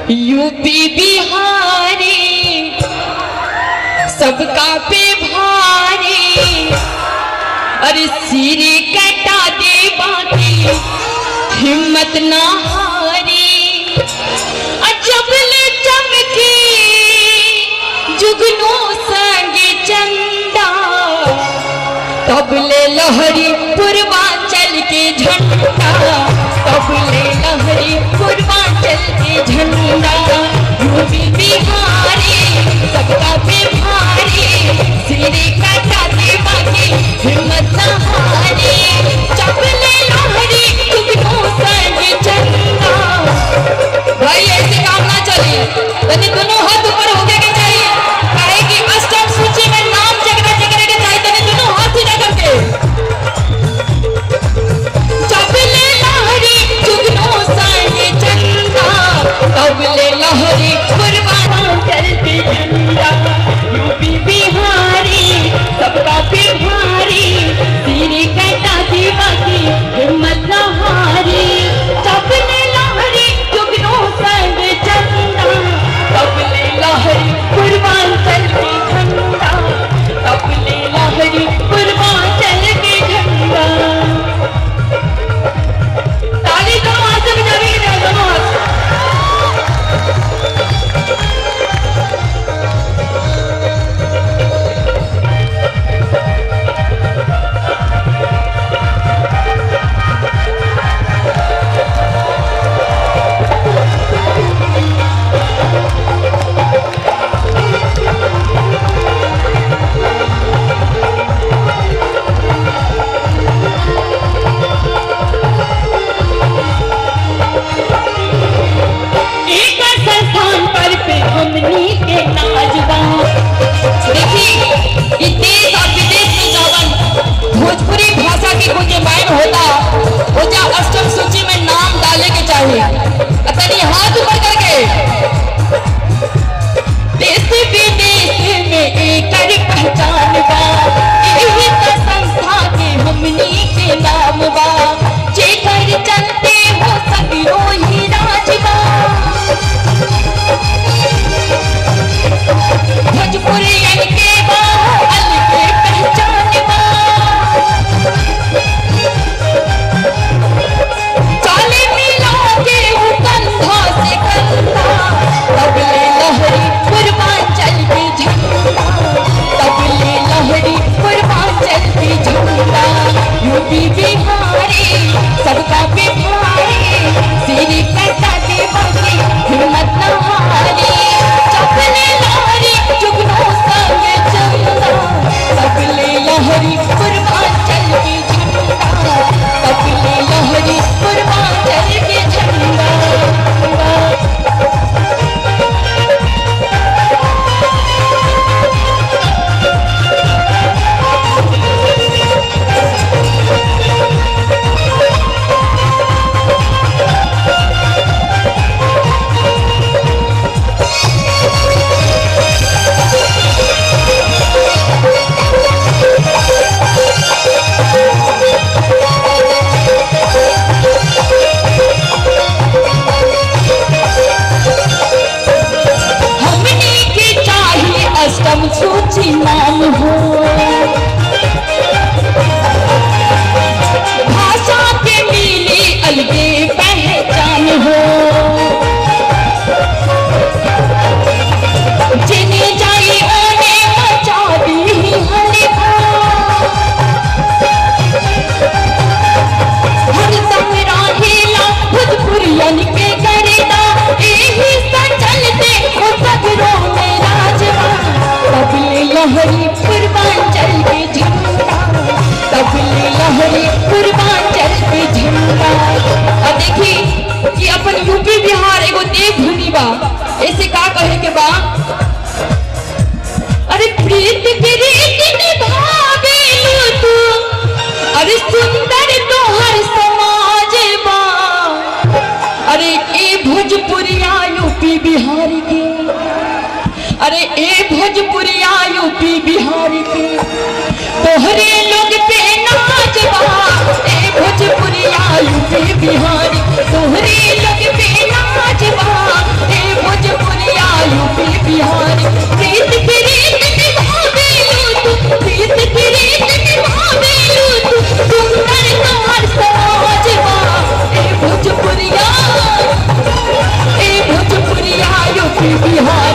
UP Bihari सबका पे भारी, अरे सिर कटा दे बाकी हिम्मत ना हारी। जब ले चमकी जुगनू संग चंदा, तब ले लहरी पूर्वांचल के झंडा, तब ले लहरी पूर्वांचल के झंडा। यूपी बिहारी सबका पे भारी, सिर कटा दे बाकी हिम्मत ना हारी। जब ले लहरी जुगनू संग चंदा। भाई ऐसे काम ना चले, तनी दोनों हाथ ऊपर होके के चाहिए, काहे कि अष्टम सूची में नाम जगह जगह के चाहिए, तनी दोनों हाथ सीधा करके। जब ले लहरी जुगनू संग चंदा, यूपी बिहारी तोहरे लग पे नाचबा ए भोजपुरिया यूपी बिहारी प्रीत प्रीत निभावेलू तू प्रीत प्रीत निभावेलू तू सुंदर तोहर समाजबा ए भोजपुरिया यूपी बिहारी